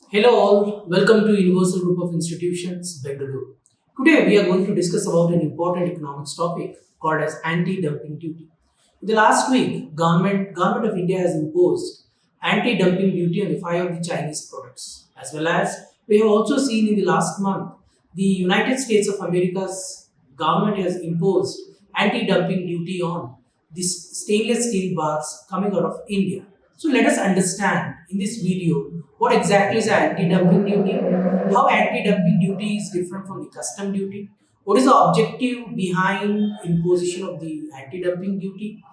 Hello all, welcome to Universal Group of Institutions, Bengaluru. Today we are going to discuss about an important economics topic called as anti-dumping duty. In the last week, government of India has imposed anti-dumping duty on the five of the Chinese products. As well as we have also seen in the last month, the United States of America's government has imposed anti-dumping duty on these stainless steel bars coming out of India. So let us understand in this video what exactly is anti-dumping duty, how anti-dumping duty is different from the custom duty, what is the objective behind imposition of the anti-dumping duty,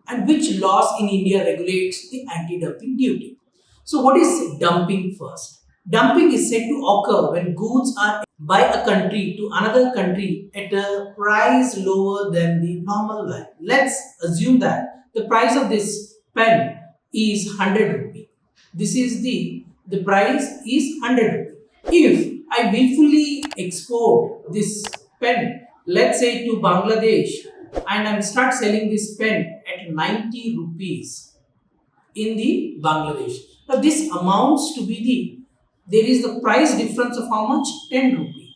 and which laws in India regulates the anti-dumping duty. So what is dumping first? Dumping is said to occur when goods are by a country to another country at a price lower than the normal value. Let's assume that the price of this pen is 100 rupee. This is the price is 100 rupee. If I willfully export this pen, let's say to Bangladesh, and I start selling this pen at 90 rupees in the Bangladesh. Now this amounts to be there is the price difference of how much? 10 rupee.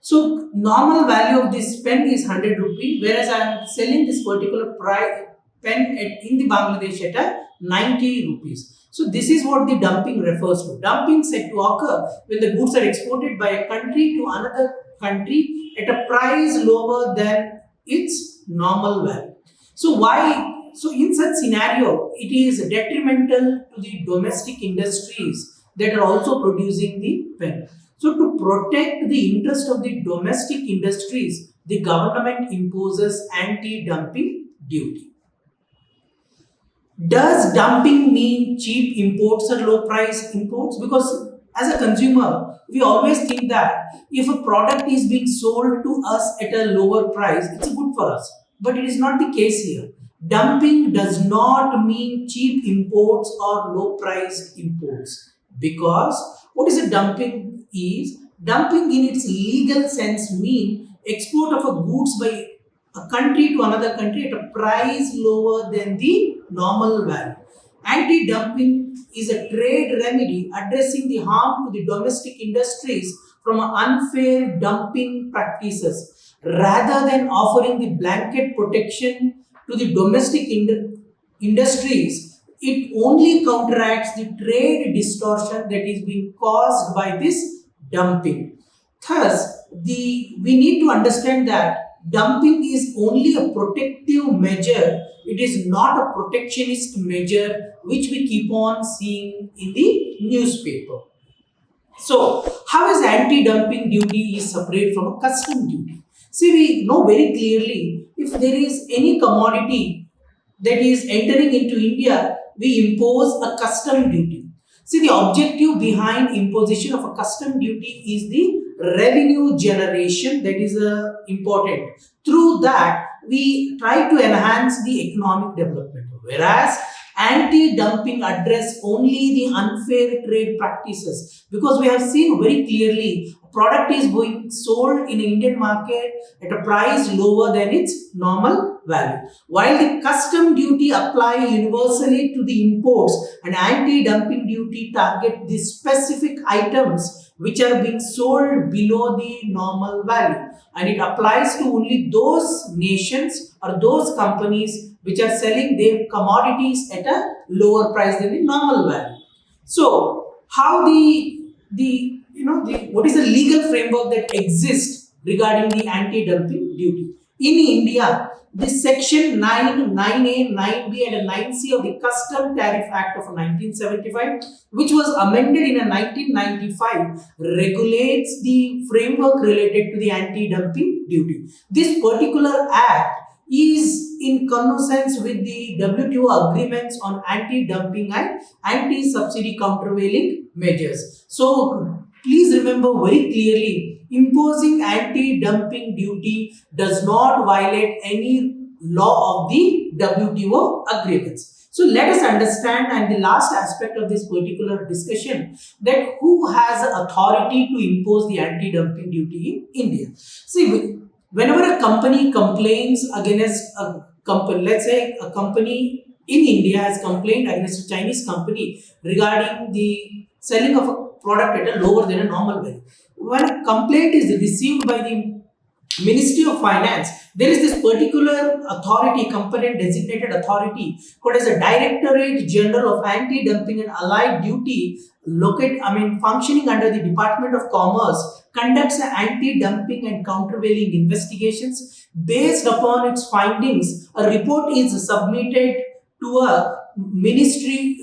So normal value of this pen is 100 rupee, whereas I am selling this particular pen in the Bangladesh at a 90 rupees. So this is what the dumping refers to. Dumping said to occur when the goods are exported by a country to another country at a price lower than its normal value. So why? So in such scenario, it is detrimental to the domestic industries that are also producing the pen. So to protect the interest of the domestic industries, the government imposes anti-dumping duty. Does dumping mean cheap imports or low price imports? Because as a consumer, we always think that if a product is being sold to us at a lower price, it's good for us. But it is not the case here. Dumping does not mean cheap imports or low priced imports. Because what is a dumping is? Dumping in its legal sense mean export of a goods by a country to another country at a price lower than the normal value. Anti-dumping is a trade remedy addressing the harm to the domestic industries from unfair dumping practices rather than offering the blanket protection to the domestic industries. It only counteracts the trade distortion that is being caused by this dumping. Thus, we need to understand that dumping is only a protective measure. It is not a protectionist measure which we keep on seeing in the newspaper. So, how is anti-dumping duty is separate from a custom duty? See, we know very clearly if there is any commodity that is entering into India, we impose a custom duty. See, the objective behind imposition of a custom duty is the revenue generation that is important. Through that, we try to enhance the economic development. Whereas anti-dumping address only the unfair trade practices, because we have seen very clearly a product is being sold in the Indian market at a price lower than its normal value. While the custom duty apply universally to the imports, and anti-dumping duty target the specific items which are being sold below the normal value, and it applies to only those nations or those companies which are selling their commodities at a lower price than the normal value. So how the what is the legal framework that exists regarding the anti-dumping duty in India? This section 9, 9A, 9B and 9C of the Custom Tariff Act of 1975, which was amended in 1995, regulates the framework related to the anti-dumping duty. This particular act is in connivance with the WTO agreements on anti-dumping and anti-subsidy countervailing measures. So please remember very clearly, imposing anti-dumping duty does not violate any law of the WTO agreements. So let us understand, and the last aspect of this particular discussion, that who has authority to impose the anti-dumping duty in India. See, whenever a company complains against a company, let's say a company in India has complained against a Chinese company regarding the selling of a product at a lower than a normal value. When a complaint is received by the Ministry of Finance, there is this particular authority, competent designated authority, called as a Directorate General of Anti-Dumping and Allied Duty, functioning under the Department of Commerce, conducts anti-dumping and countervailing investigations. Based upon its findings, a report is submitted to a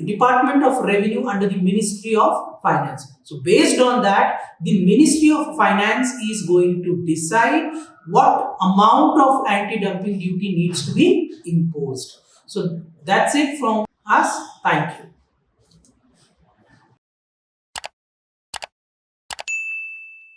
Department of Revenue under the Ministry of Finance. So based on that, the Ministry of Finance is going to decide what amount of anti-dumping duty needs to be imposed. So that's it from us. Thank you.